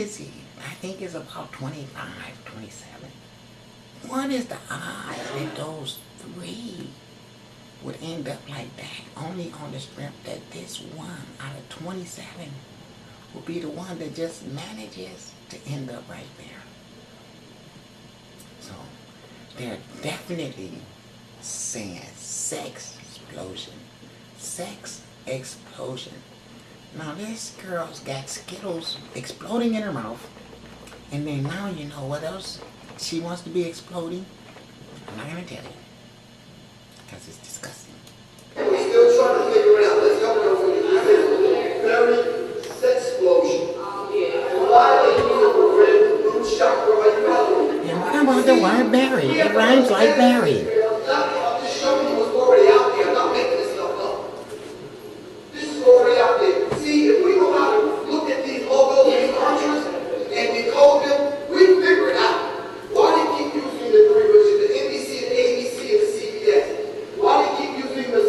is he? I think it's about 25, 27. What is the odds that those three would end up like that? Only on the strength that this one out of 27 will be the one that just manages to end up right there. So they're definitely saying sex explosion. Sex explosion. Now this girl's got Skittles exploding in her mouth. And then now you know what else she wants to be exploding? I'm not going to tell you. Because it's disgusting. We're still trying to figure it out. Let's go over it. Very sex explosion. And why they use a red root chakra like Halloween? And what about the word berry? It rhymes like berry. I'm just showing you what's already out there. I'm not making this stuff up. This is already out there. See, if we know how to look at these logos and these countries and decode them, we figure it out. Why do you keep using the three, which is the NBC, the ABC, and the CBS? Why do you keep using the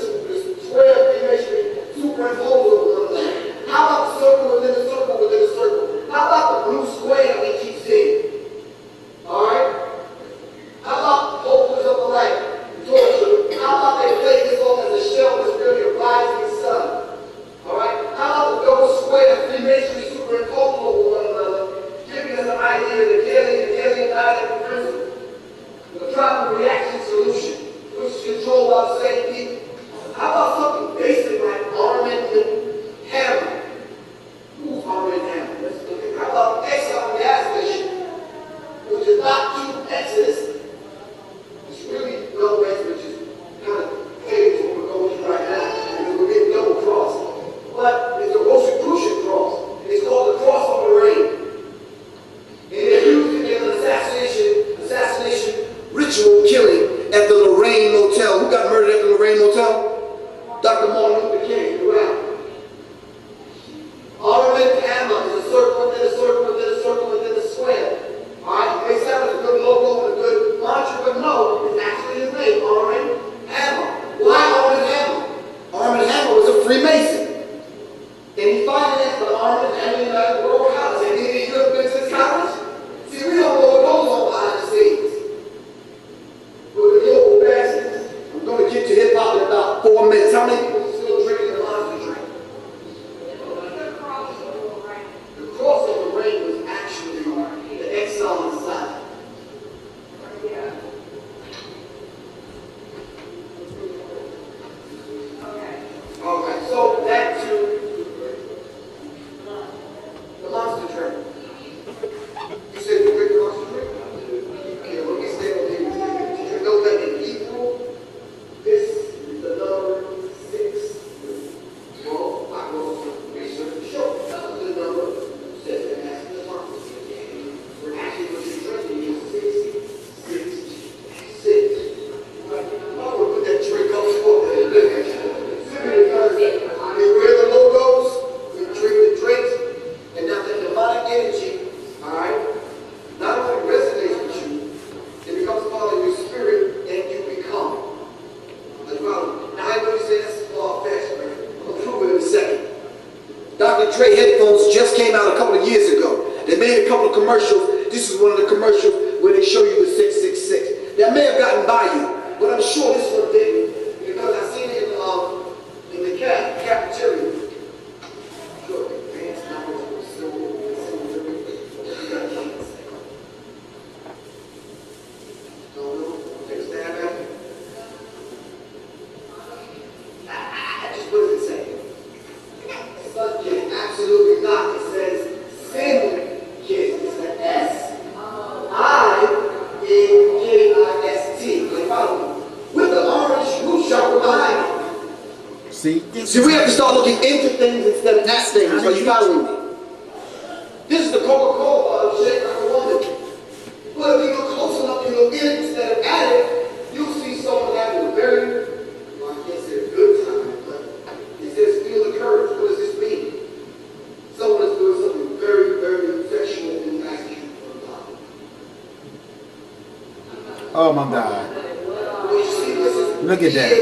square Freemasonry superimposed over one another? How about the circle within the circle within the circle? How about the blue square we keep seeing? Alright? How about the focus of the light? How about they play this off as a shell that's really a rising sun? Alright? How about the double square Freemasonry superimposed over one another, giving us an idea of the alien dynamic principle? The tropical reaction solution, which is controlled by the same people. How about something basic like Armand and Hammer? Who's Armand and Hammer? Let's look at. How about Exxon gas station, which is not too Exodus? It's really no way, which is kind of heading to what we're going through right now, because we're getting double crossed. But it's a Rosicrucian cross. It's called the cross of Lorraine. And they're using it in an assassination ritual killing at the Lorraine Motel. Who got murdered at the Lorraine Motel? Dr. Martin Luther King. Right. Armand Hammer is a circle within a circle within a circle within a square. Alright, it may sound like a good logo and a good mantra, but no, it's actually his name, Armand Hammer. Why Armand Hammer? Armand Hammer was a Freemason. And he financed the Armand Hammer United World College. And did you ever been to this college? See, we don't know what goes on behind the scenes. With the global bastards. I'm going to get to hip hop in about 4 minutes. How many people are still drinking the monster drink? The cross of the rain was actually the Exxon sign. Okay, so back to the monster drink. You said you drink the monster drink? Okay, let me stay on here. Did you know that in Hebrew, this is the number 6? Well, I go to research to show that was the number says it has the monster drink. Actually, what you're drinking is 666. I would put that drink up for me. Because we wear the logos, we drink the drinks, and now that demonic energy, alright, not only resonates with you, it becomes part of your spirit and you become. That's why, now I know you say that's far-fetched, man. I'm going to prove it in a second. Dr. Dre headphones just came out a couple of years ago. They made a couple of commercials. This is one of the commercials where they show you the 666. That may have gotten by you, but I'm sure this one didn't, because I seen it in the cafeteria. Sure, advanced knowledge of civil. Don't know. Take a stab at it. Just what does it say? Sun kiss. Absolutely not. It says sin kiss. It's the S-I-N-K-I-S-T. Like follow me. With the orange root chakra behind it. See, we have to start looking into things instead of at things. Are you following me? This is the Coca-Cola of Shake Like a Woman. But if you look close enough, you look in it instead of at it, you'll see someone having a very, well, I can't say a good time, but it says feel the courage. What does this mean? Someone is doing something very, very sexual and masculine for God. oh my God. Well, you see, this is Look at that.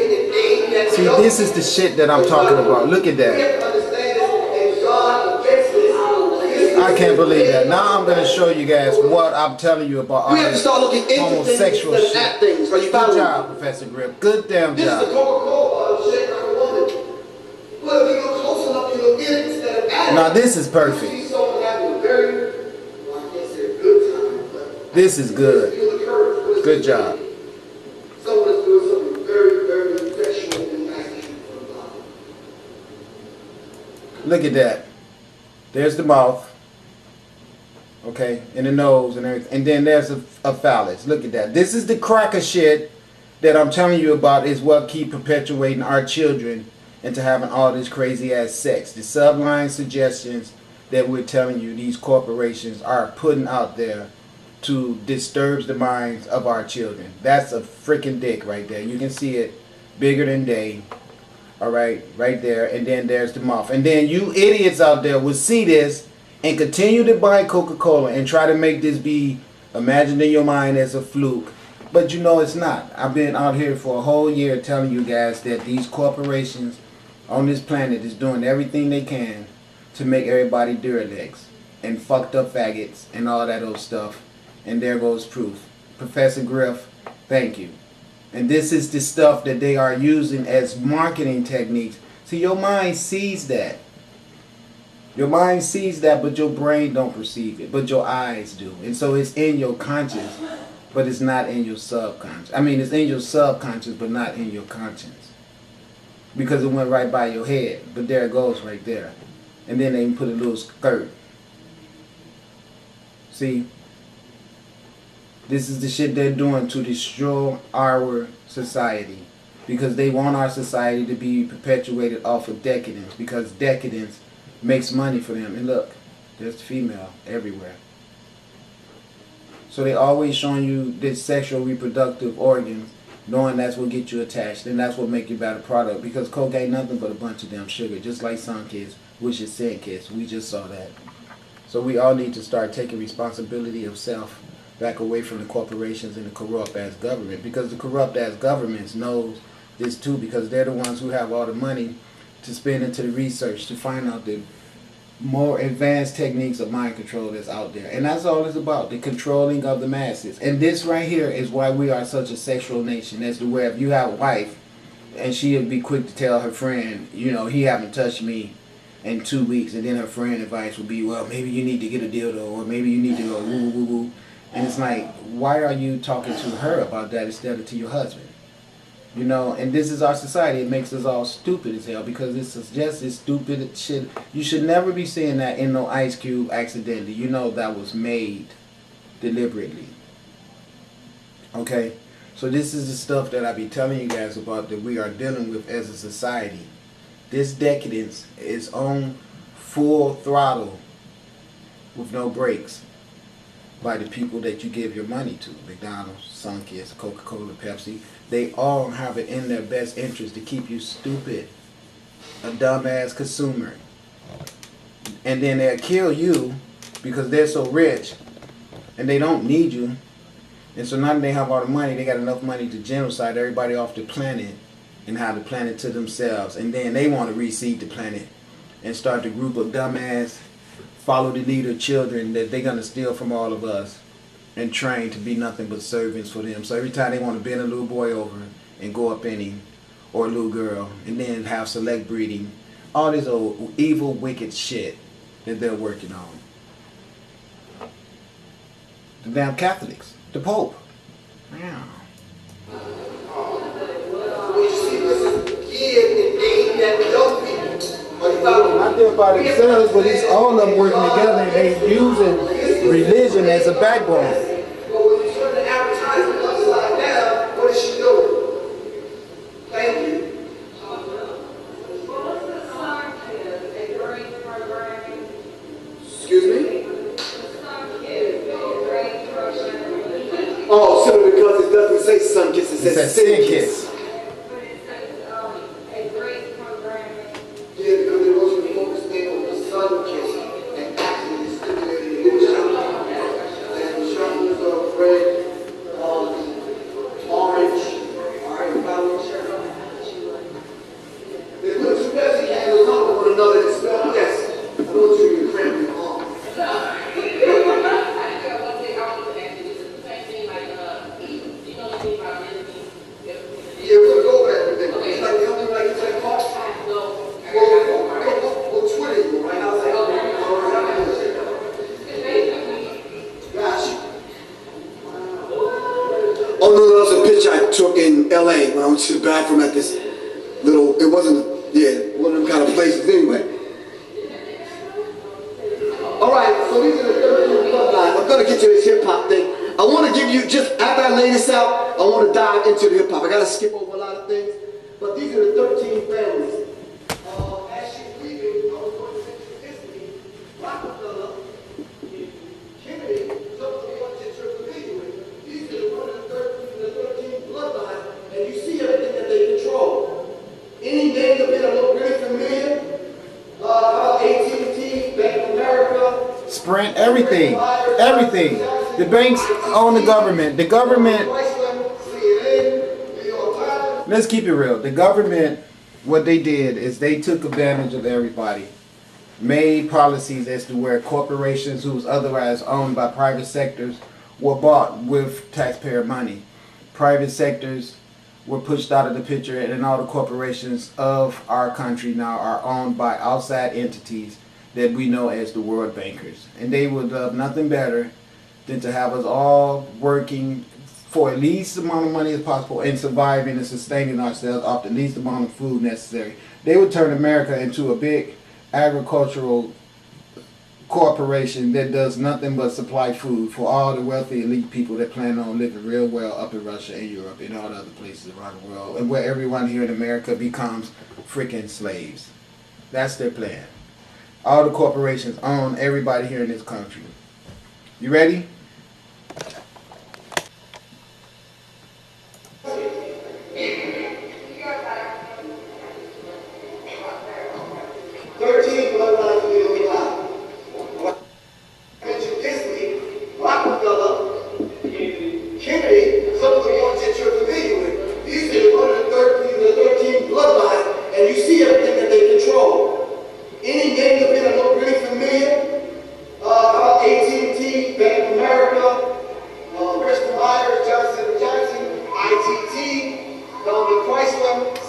See, this is the shit that I'm talking about. Look at that. I can't believe that. Now I'm gonna show you guys what I'm telling you about We have to start looking into homosexual things shit. at things. Are you Good following? job, Professor Griff. Good damn This is the job. Coca-Cola shaped like a woman. But if you look close enough, you look in it instead of at it. Now this is You perfect. see someone having a very, well, I can't say a good time, but This is good. feel the courage. What is Good it? job. Someone is doing something very, very sexual and nasty for the body. Look at that. There's the mouth. Okay, and the nose and everything. And then there's a phallus. Look at that. This is the cracker shit that I'm telling you about is what keep perpetuating our children into having all this crazy ass sex. The sublime suggestions that we're telling you these corporations are putting out there to disturb the minds of our children. That's a freaking dick right there. You can see it bigger than day. All right, right there. And then there's the mouth. And then you idiots out there will see this and continue to buy Coca-Cola and try to make this be imagined in your mind as a fluke. But you know it's not. I've been out here for a whole year telling you guys that these corporations on this planet is doing everything they can to make everybody derelicts and fucked up faggots and all that old stuff. And there goes proof. Professor Griff, thank you. And this is the stuff that they are using as marketing techniques. See, your mind sees that. Your mind sees that, but your brain don't perceive it. But your eyes do. And so it's in your conscious, but it's not in your subconscious. I mean, it's in your subconscious, but not in your conscience. Because it went right by your head. But there it goes right there. And then they put a little skirt. See? This is the shit they're doing to destroy our society. Because they want our society to be perpetuated off of decadence. Because decadence makes money for them. And look, there's the female everywhere. So they always showing you this sexual reproductive organs, knowing that's what get you attached. And that's what make you a better product. Because coke ain't nothing but a bunch of damn sugar. Just like some kids, which is sin kids. We just saw that. So we all need to start taking responsibility of self back away from the corporations and the corrupt ass government, because the corrupt ass governments knows this too, because they're the ones who have all the money to spend into the research to find out the more advanced techniques of mind control that's out there. And that's all it's about, the controlling of the masses. And this right here is why we are such a sexual nation, as to where if you have a wife and she'll be quick to tell her friend, you know, he haven't touched me in 2 weeks, and then her friend advice would be, well, maybe you need to get a dildo, or maybe you need to go woo woo woo. And it's like, why are you talking to her about that instead of to your husband? You know, and this is our society. It makes us all stupid as hell, because it's just this stupid shit. You should never be saying that in no Ice Cube accidentally. You know that was made deliberately. Okay? So this is the stuff that I be telling you guys about, that we are dealing with as a society. This decadence is on full throttle with no brakes by the people that you give your money to. McDonald's, Sunkist, Coca-Cola, Pepsi. They all have it in their best interest to keep you stupid, a dumbass consumer. And then they'll kill you because they're so rich and they don't need you. And so now that they have all the money, they got enough money to genocide everybody off the planet and have the planet to themselves. And then they want to reseed the planet and start the group of dumbass, follow the leader children that they're going to steal from all of us and train to be nothing but servants for them. So every time they want to bend a little boy over and go up in him, or a little girl, and then have select breeding, all this old evil, wicked shit that they're working on. The damn Catholics, the Pope. Yeah. Not them by themselves, but it's all of them working together, and they using religion as a backbone. But when you turn the advertisement upside down, what is she doing? Thank you. Excuse me? Oh, simply because it doesn't say sun kiss, it says sin kiss. Yeah, because they want you to focus in on the sun kiss and actually stimulating the chakra. And the chakras are red, orange, alright, balance. They put two Pepsi cans on top of one another and spell yes. I don't want you to be cramping your arm. which I took in LA when I went to the bathroom at this little, it wasn't, yeah, one of them kind of places anyway. Alright, so these are the 13 bloodlines. I'm gonna get to this hip hop thing. I want to give you, just after I lay this out, I want to dive into the hip hop. I gotta skip over a lot of things, but these are the 13 families. As she's leaving, I was going to mention Disney, Rockefeller, Kennedy, some of the ones that you're familiar with. These are one of the 13 bloodlines, and you see everything that they control. Any names that are a little really familiar? AT&T, Bank of America, Sprint, everything. Everything. The banks own the government. The government, let's keep it real. The government, what they did is they took advantage of everybody. Made policies as to where corporations who was otherwise owned by private sectors were bought with taxpayer money. Private sectors were pushed out of the picture, and all the corporations of our country now are owned by outside entities that we know as the world bankers. And they would love nothing better than to have us all working for the least amount of money as possible and surviving and sustaining ourselves off the least amount of food necessary. They would turn America into a big agricultural corporation that does nothing but supply food for all the wealthy elite people that plan on living real well up in Russia and Europe and all the other places around the world, and where everyone here in America becomes freaking slaves. That's their plan. All the corporations own everybody here in this country. You ready?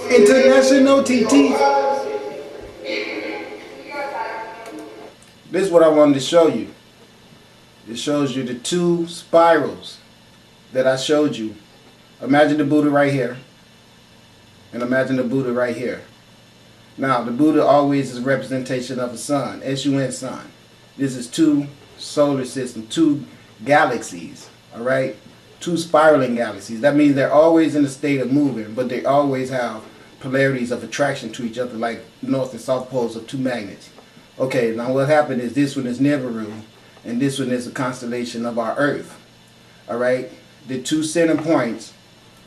International TT. This is what I wanted to show you. It shows you the two spirals that I showed you. Imagine the Buddha right here, and imagine the Buddha right here. Now, the Buddha always is a representation of a sun, S-U-N, sun. This is two solar systems, two galaxies, all right? Two spiraling galaxies. That means they're always in a state of moving, but they always have polarities of attraction to each other, like north and south poles of two magnets. Okay, now what happened is this one is Nibiru, and this one is a constellation of our Earth. All right, the two center points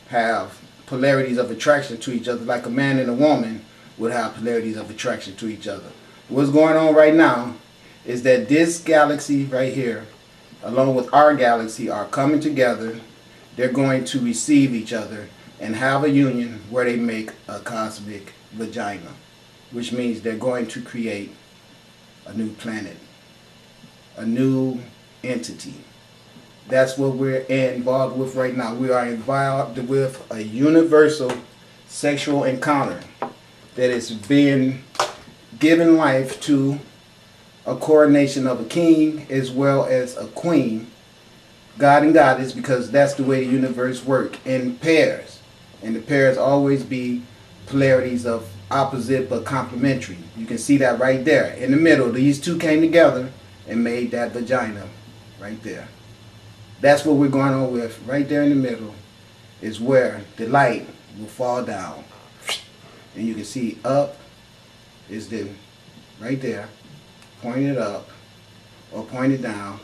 have polarities of attraction to each other, like a man and a woman would have polarities of attraction to each other. What's going on right now is that this galaxy right here, along with our galaxy, are coming together. They're going to receive each other and have a union where they make a cosmic vagina, which means they're going to create a new planet, a new entity. That's what we're involved with right now. We are involved with a universal sexual encounter that is being given life to a coronation of a king as well as a queen, God and goddess, because that's the way the universe works, in pairs. And the pairs always be polarities of opposite but complementary. You can see that right there. In the middle, these two came together and made that vagina right there. That's what we're going on with. Right there in the middle is where the light will fall down. And you can see up is the, right there, pointed up or pointed down,